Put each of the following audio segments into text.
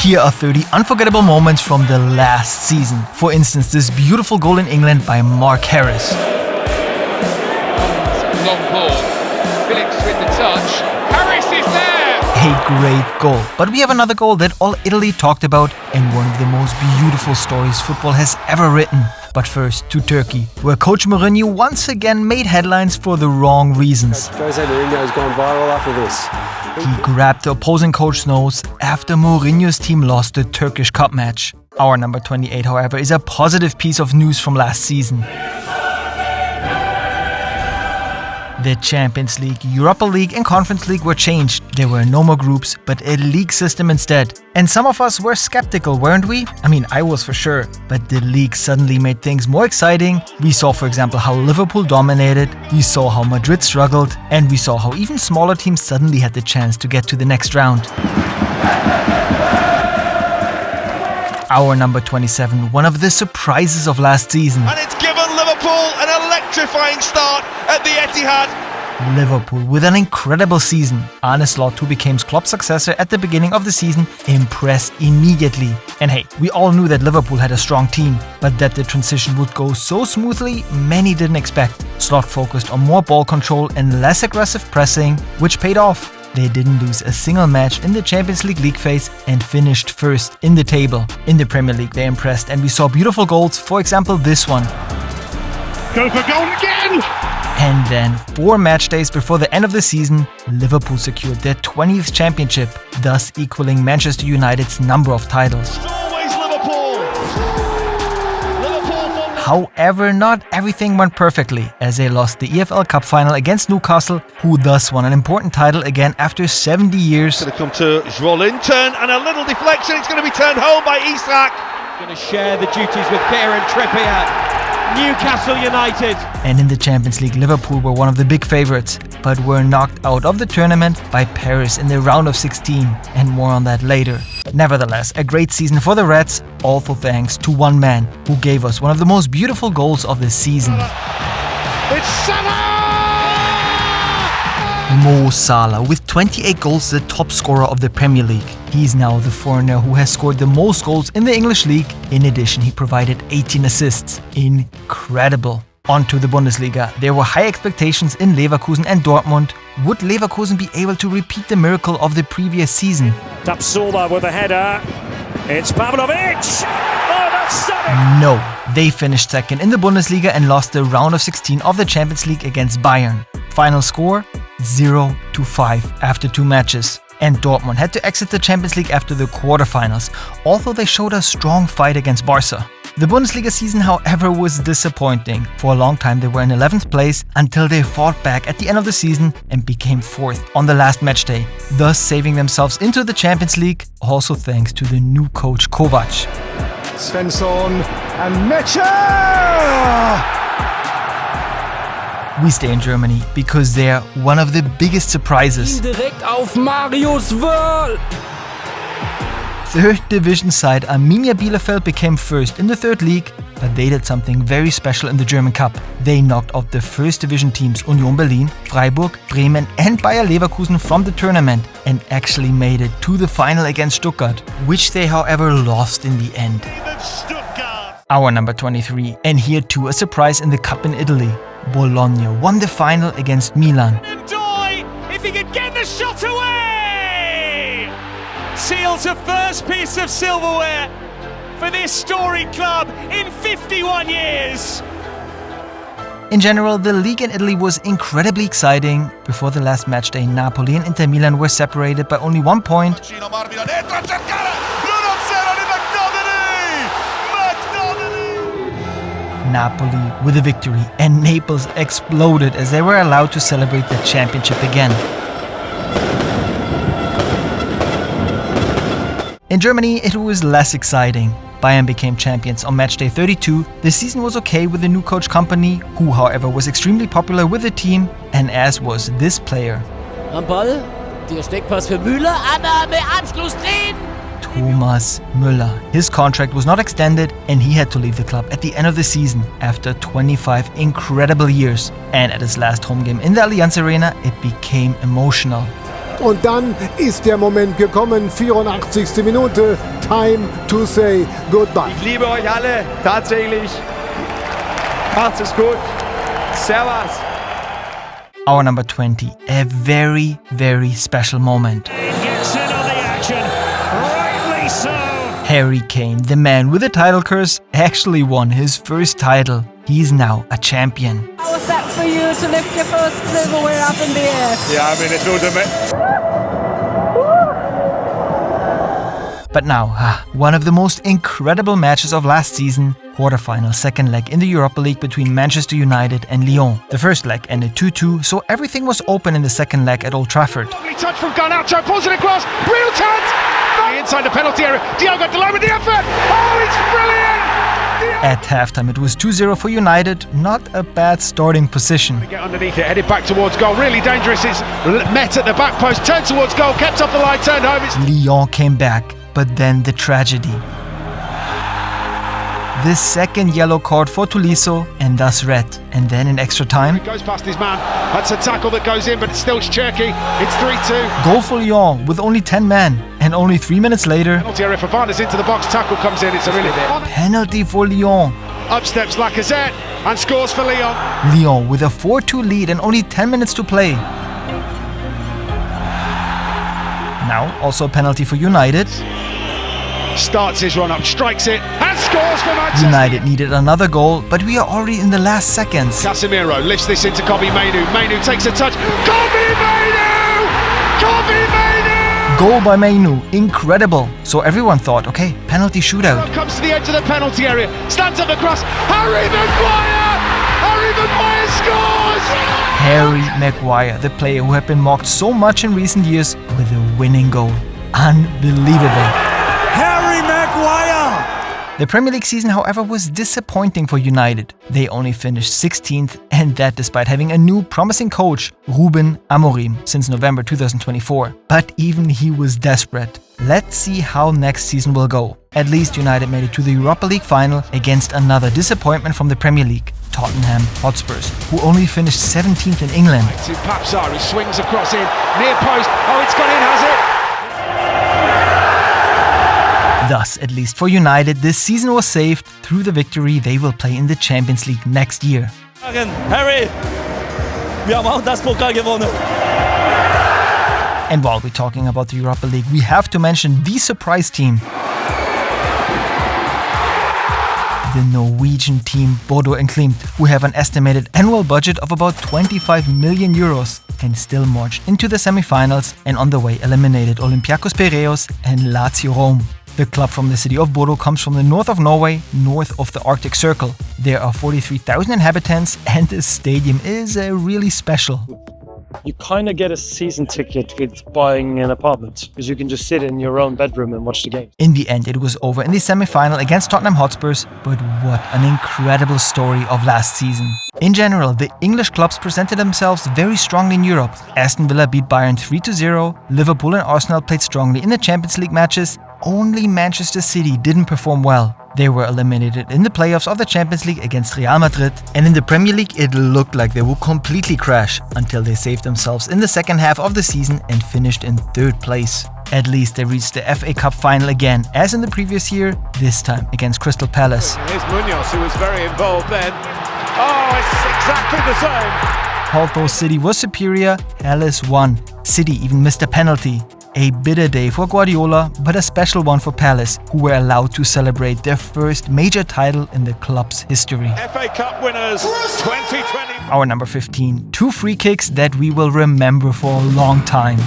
Here are 30 unforgettable moments from the last season. For instance, this beautiful goal in England by Mark Harris. Long ball. Phillips with the touch. Harris is there! A great goal. But we have another goal that all Italy talked about and one of the most beautiful stories football has ever written. But first, to Turkey, where Coach Mourinho once again made headlines for the wrong reasons. Jose Mourinho's gone viral after this. He grabbed the opposing coach's nose after Mourinho's team lost the Turkish Cup match. Our number 28, however, is a positive piece of news from last season. The Champions League, Europa League and Conference League were changed. There were no more groups, but a league system instead. And some of us were skeptical, weren't we? I mean, I was for sure. But the league suddenly made things more exciting. We saw, for example, how Liverpool dominated, we saw how Madrid struggled, and we saw how even smaller teams suddenly had the chance to get to the next round. Our number 27, one of the surprises of last season. And it's given Liverpool an electrifying start at the Etihad. Liverpool with an incredible season. Arne Slot, who became Klopp's successor at the beginning of the season, impressed immediately. And hey, we all knew that Liverpool had a strong team, but that the transition would go so smoothly, many didn't expect. Slot focused on more ball control and less aggressive pressing, which paid off. They didn't lose a single match in the Champions League phase and finished first in the table. In the Premier League, they impressed and we saw beautiful goals, for example this one. Go for goal again! And then, 4 match days before the end of the season, Liverpool secured their 20th championship, thus equaling Manchester United's number of titles. It's always Liverpool! However, not everything went perfectly, as they lost the EFL Cup final against Newcastle, who thus won an important title again after 70 years. It's going to come to Joelinton and a little deflection. It's going to be turned home by Isak. Going to share the duties with Kieran Trippier. Newcastle United. And in the Champions League, Liverpool were one of the big favourites, but were knocked out of the tournament by Paris in the round of 16, and more on that later. Nevertheless, a great season for the Reds, also thanks to one man who gave us one of the most beautiful goals of the season. It's Salah! Mo Salah, with 28 goals, the top scorer of the Premier League. He's now the foreigner who has scored the most goals in the English league. In addition, he provided 18 assists. Incredible. On to the Bundesliga. There were high expectations in Leverkusen and Dortmund. Would Leverkusen be able to repeat the miracle of the previous season? Tapsoba with a header. It's Pavlovic! Oh, that's stunning! No. They finished second in the Bundesliga and lost the round of 16 of the Champions League against Bayern. Final score? 0-5 after 2 matches. And Dortmund had to exit the Champions League after the quarterfinals, although they showed a strong fight against Barca. The Bundesliga season, however, was disappointing. For a long time they were in 11th place until they fought back at the end of the season and became 4th on the last match day, thus saving themselves into the Champions League, also thanks to the new coach Kovac. Svensson and Mecha! We stay in Germany because they're one of the biggest surprises. Direkt auf Marius Wörl. 3rd division side Arminia Bielefeld became first in the 3rd league, but they did something very special in the German Cup. They knocked out the 1st division teams Union Berlin, Freiburg, Bremen and Bayer Leverkusen from the tournament and actually made it to the final against Stuttgart, which they however lost in the end. Our number 23, and here too a surprise in the cup in Italy. Bologna won the final against Milan. If he could get the shot away! Seals a first piece of silverware for this storied club in 51 years. In general, the league in Italy was incredibly exciting. Before the last match day, Napoli and Inter Milan were separated by only 1 point. Napoli with a victory, and Naples exploded as they were allowed to celebrate the championship again. In Germany, it was less exciting. Bayern became champions on matchday 32. The season was okay with the new coach company, who however was extremely popular with the team, and as was this player. Am Ball, der Steckpass für Müller, Annahme, Abschluss drin! Thomas Müller. His contract was not extended and he had to leave the club at the end of the season after 25 incredible years. And at his last home game in the Allianz Arena, it became emotional. Und dann ist der Moment gekommen, 84. Minute, time to say goodbye. Ich liebe euch alle, tatsächlich. Macht's es gut. Servus. Our number 20, a very, very special moment. Gets in on the action, rightly so. Harry Kane, the man with the title curse, actually won his first title. He's now a champion. How was that for you to lift your first silverware up in the air? Yeah, I mean, it's ultimate. But now, one of the most incredible matches of last season, quarterfinal second leg in the Europa League between Manchester United and Lyon. The first leg ended 2-2, so everything was open in the second leg at Old Trafford. Lovely touch from Garnacho, pulls it across, real chance! Inside the penalty area, Diogo Dalot with the effort! Oh, it's brilliant! At halftime it was 2-0 for United, not a bad starting position. Get underneath it, headed back towards goal, really dangerous, it's met at the back post, turned towards goal, kept off the line, turned home. Lyon came back, but then the tragedy. The second yellow card for Tolisso and thus red. And then in extra time, Goes past his man, that's a tackle that goes in, but it's still Cherky, it's 3-2. goal for Lyon with only 10 men. And only 3 minutes later, Penalty area for Varnes into the box, tackle comes in, it's a really penalty for Lyon. Up steps Lacazette and scores for Lyon. Lyon with a 4-2 lead and only 10 minutes to play. Now also a penalty for United. Starts his run up, strikes it and scores for Manchester. United needed another goal, but we are already in the last seconds. Casemiro lifts this into Kobbie Mainoo. Mainoo takes a touch. Kobbie Mainoo! Kobbie Mainoo! Goal by Mainoo, incredible. So everyone thought, okay, penalty shootout. Comes to the edge of the penalty area, stands up across. Harry Maguire! Harry Maguire scores! Harry Maguire, the player who had been mocked so much in recent years, with a winning goal. Unbelievable. Harry Maguire! The Premier League season, however, was disappointing for United. They only finished 16th, and that despite having a new promising coach, Ruben Amorim, since November 2024. But even he was desperate. Let's see how next season will go. At least United made it to the Europa League final against another disappointment from the Premier League, Tottenham Hotspurs, who only finished 17th in England. To Papsar, who swings across in, near post. Oh, it's gone in, has it? Thus, at least for United, this season was saved. Through the victory, they will play in the Champions League next year. Harry, wir haben auch das Pokal gewonnen. And while we're talking about the Europa League, we have to mention the surprise team. The Norwegian team Bodo and Glimt, who have an estimated annual budget of about 25 million euros and still marched into the semi-finals and on the way eliminated Olympiacos Piraeus and Lazio Rome. The club from the city of Bodo comes from the north of Norway, north of the Arctic Circle. There are 43,000 inhabitants and the stadium is really special. You kind of get a season ticket with buying an apartment because you can just sit in your own bedroom and watch the game. In the end, it was over in the semi-final against Tottenham Hotspurs, but what an incredible story of last season. In general, the English clubs presented themselves very strongly in Europe. Aston Villa beat Bayern 3-0, Liverpool and Arsenal played strongly in the Champions League matches. Only Manchester City didn't perform well. They were eliminated in the playoffs of the Champions League against Real Madrid, and in the Premier League it looked like they would completely crash until they saved themselves in the second half of the season and finished in third place. At least they reached the FA Cup final again, as in the previous year, this time against Crystal Palace. Here's Munoz, who was very involved then. Oh, it's exactly the same. Although City was superior, Palace won. City even missed a penalty. A bitter day for Guardiola, but a special one for Palace, who were allowed to celebrate their first major title in the club's history. FA Cup winners 2020. Our number 15, 2 free kicks that we will remember for a long time.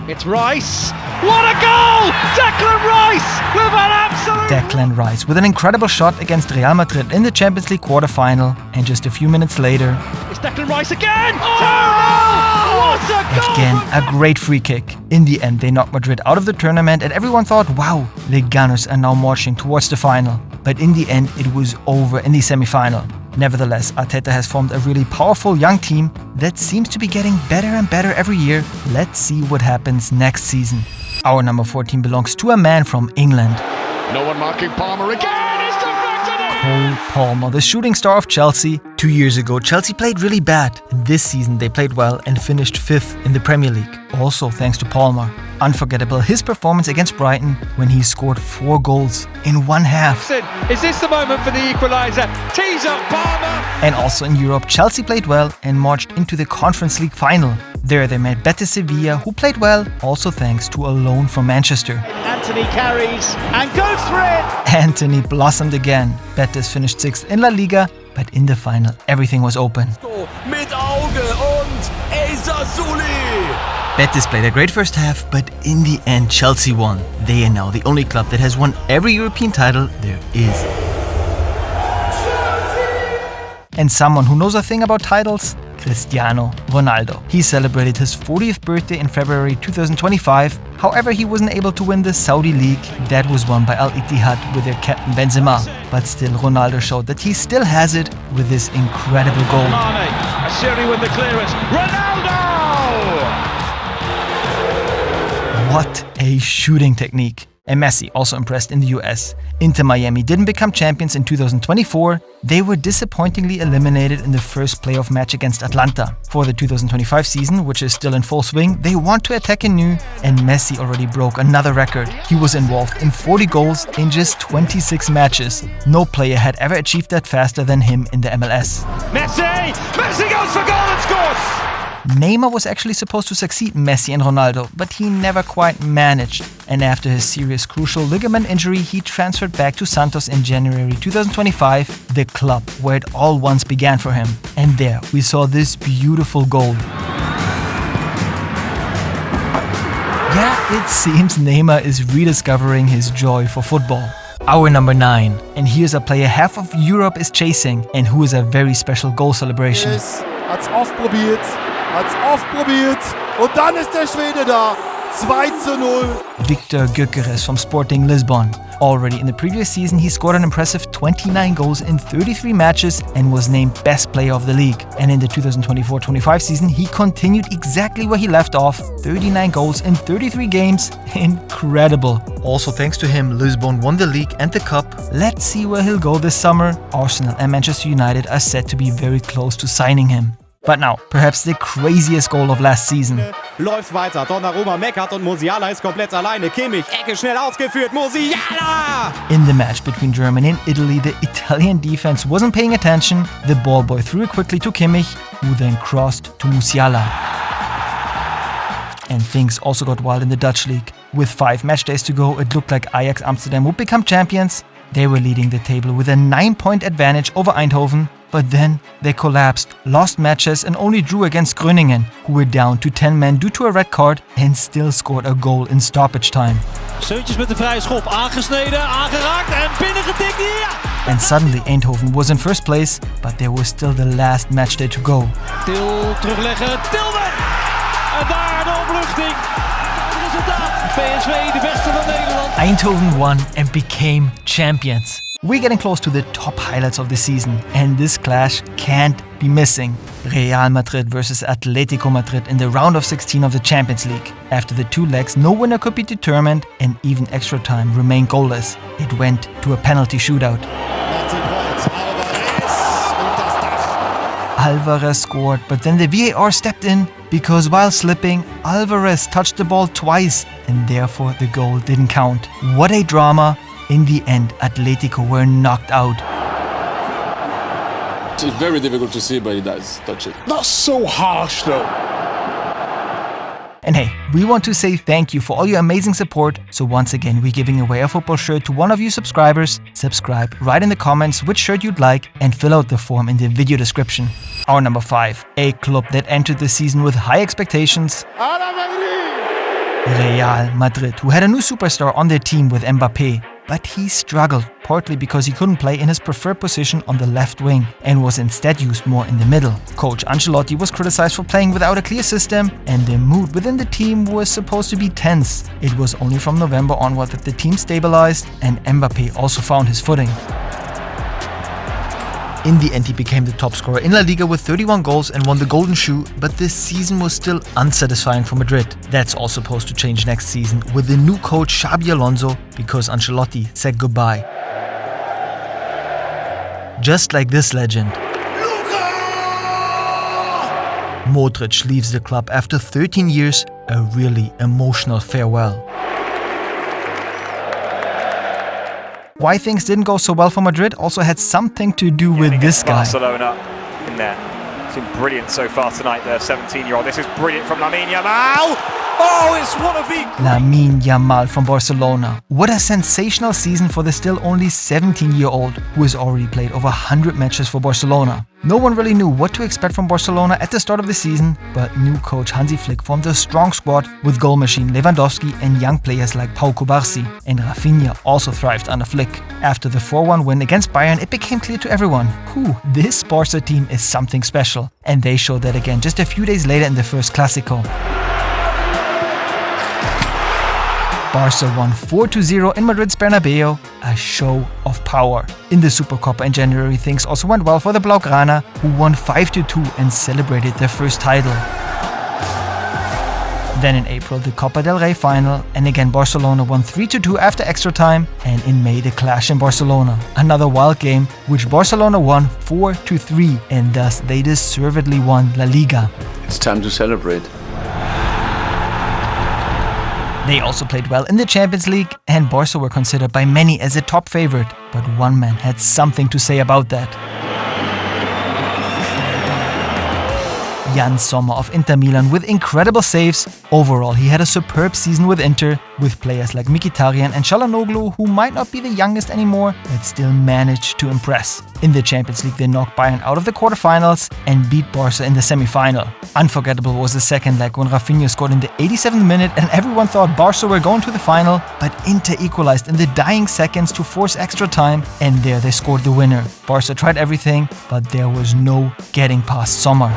It's Rice. What a goal! Declan Rice with an absolute... Declan Rice with an incredible shot against Real Madrid in the Champions League quarter-final, and just a few minutes later... It's Declan Rice again! Oh! What a goal! Again, a great free kick. In the end, they knocked Madrid out of the tournament and everyone thought, wow, the Gunners are now marching towards the final. But in the end, it was over in the semi-final. Nevertheless, Arteta has formed a really powerful young team that seems to be getting better and better every year. Let's see what happens next season. Our number 14 belongs to a man from England. No one marking Palmer again. It's deflected. Cole Palmer, the shooting star of Chelsea, 2 years ago, Chelsea played really bad, and this season they played well and finished 5th in the Premier League, also thanks to Palmer. Unforgettable his performance against Brighton when he scored 4 goals in one half. Is this the moment for the equaliser? Tees up Palmer! And also in Europe, Chelsea played well and marched into the Conference League final. There they met Betis Sevilla, who played well, also thanks to a loan from Manchester. Anthony carries and goes for it! Anthony blossomed again. Betis finished 6th in La Liga, but in the final, everything was open. Mit Auge und Betis played a great first half, but in the end, Chelsea won. They are now the only club that has won every European title there is. And someone who knows a thing about titles? Cristiano Ronaldo. He celebrated his 40th birthday in February 2025. However, he wasn't able to win the Saudi League that was won by Al Ittihad with their captain Benzema. But still, Ronaldo showed that he still has it with this incredible goal. Asiri with the clearance. Ronaldo! What a shooting technique. And Messi also impressed in the US. Inter Miami didn't become champions in 2024. They were disappointingly eliminated in the first playoff match against Atlanta. For the 2025 season, which is still in full swing, they want to attack anew, and Messi already broke another record. He was involved in 40 goals in just 26 matches. No player had ever achieved that faster than him in the MLS. Messi! Messi goes for goal and scores! Neymar was actually supposed to succeed Messi and Ronaldo, but he never quite managed. And after his serious crucial ligament injury, he transferred back to Santos in January 2025, the club where it all once began for him. And there we saw this beautiful goal. Yeah, it seems Neymar is rediscovering his joy for football. Our number 9. And here's a player half of Europe is chasing and who is a very special goal celebration. Hat's oft probiert und dann ist der Schwede da. 2:0. Victor Gyökeres from Sporting Lisbon. Already in the previous season, he scored an impressive 29 goals in 33 matches and was named best player of the league. And in the 2024-25 season, he continued exactly where he left off, 39 goals in 33 games. Incredible. Also thanks to him, Lisbon won the league and the cup. Let's see where he'll go this summer. Arsenal and Manchester United are said to be very close to signing him. But now, perhaps the craziest goal of last season. Läuft weiter, Donnarumma meckert und Musiala ist komplett alleine. Kimmich, Ecke schnell ausgeführt, Musiala! In the match between Germany and Italy, the Italian defense wasn't paying attention. The ball boy threw it quickly to Kimmich, who then crossed to Musiala. And things also got wild in the Dutch league. With 5 match days to go, it looked like Ajax Amsterdam would become champions. They were leading the table with a 9-point advantage over Eindhoven. But then they collapsed, lost matches and only drew against Groningen, who were down to 10 men due to a red card and still scored a goal in stoppage time. Seuntjes met de vrije schop, aangesneden, aangeraakt en binnengetikt hier! And suddenly Eindhoven was in first place, but there was still the last match day to go. Til terugleggen, Tilman! En daar de opluchting. Het resultaat, PSV de beste van Nederland. Eindhoven won and became champions. We're getting close to the top highlights of the season, and this clash can't be missing. Real Madrid versus Atletico Madrid in the round of 16 of the Champions League. After the 2 legs, no winner could be determined, and even extra time remained goalless. It went to a penalty shootout. Alvarez scored, but then the VAR stepped in because while slipping, Alvarez touched the ball twice, and therefore the goal didn't count. What a drama! In the end, Atletico were knocked out. It's very difficult to see, but he does touch it. Not so harsh though. And hey, we want to say thank you for all your amazing support. So once again, we're giving away a football shirt to one of you subscribers. Subscribe, write in the comments which shirt you'd like, and fill out the form in the video description. Our number 5, a club that entered the season with high expectations. Real Madrid, who had a new superstar on their team with Mbappé. But he struggled, partly because he couldn't play in his preferred position on the left wing and was instead used more in the middle. Coach Ancelotti was criticized for playing without a clear system, and the mood within the team was supposed to be tense. It was only from November onward that the team stabilized and Mbappé also found his footing. In the end, he became the top scorer in La Liga with 31 goals and won the Golden Shoe, but this season was still unsatisfying for Madrid. That's all supposed to change next season with the new coach Xabi Alonso because Ancelotti said goodbye. Just like this legend. Modric leaves the club after 13 years, a really emotional farewell. Why things didn't go so well for Madrid also had something to do with this guy. Barcelona in there. It's been brilliant so far tonight, the 17-year-old. This is brilliant from Lamine Yamal. Oh, it's one of the... Lamine Yamal from Barcelona. What a sensational season for the still only 17-year-old who has already played over 100 matches for Barcelona. No one really knew what to expect from Barcelona at the start of the season, but new coach Hansi Flick formed a strong squad with goal machine Lewandowski and young players like Pau Cubarsí, and Rafinha also thrived under Flick. After the 4-1 win against Bayern, it became clear to everyone, this Barca team is something special. And they showed that again just a few days later in the first Clásico. Barca won 4-0 in Madrid's Bernabeu, a show of power. In the Supercopa in January, things also went well for the Blaugrana, who won 5-2 and celebrated their first title. Then in April, the Copa del Rey final, and again Barcelona won 3-2 after extra time, and in May the clash in Barcelona. Another wild game, which Barcelona won 4-3, and thus they deservedly won La Liga. It's time to celebrate. They also played well in the Champions League, and Barca were considered by many as a top favorite, but one man had something to say about that. Jan Sommer of Inter Milan with incredible saves. Overall, he had a superb season with Inter, with players like Mkhitaryan and Çalhanoğlu, who might not be the youngest anymore, but still managed to impress. In the Champions League, they knocked Bayern out of the quarterfinals and beat Barca in the semi-final. Unforgettable was the second leg when Rafinha scored in the 87th minute and everyone thought Barca were going to the final, but Inter equalized in the dying seconds to force extra time, and there they scored the winner. Barca tried everything, but there was no getting past Sommer.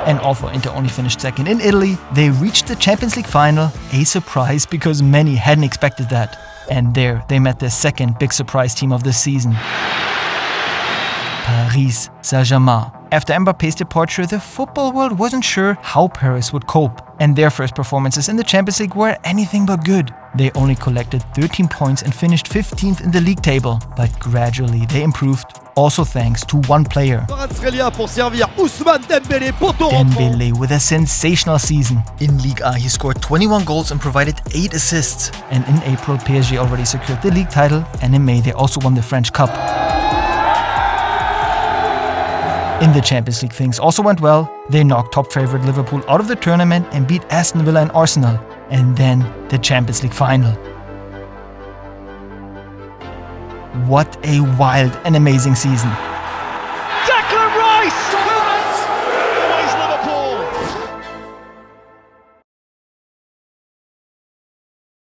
And although Inter only finished second in Italy, they reached the Champions League final, a surprise because many hadn't expected that. And there they met their second big surprise team of the season, Paris Saint-Germain. After Mbappé's departure, the football world wasn't sure how Paris would cope, and their first performances in the Champions League were anything but good. They only collected 13 points and finished 15th in the league table, but gradually they improved, also thanks to one player. Dembélé with a sensational season. In Ligue A, he scored 21 goals and provided 8 assists. And in April, PSG already secured the league title, and in May they also won the French Cup. In the Champions League, things also went well. They knocked top favorite Liverpool out of the tournament and beat Aston Villa and Arsenal. And then the Champions League final. What a wild and amazing season. Declan Rice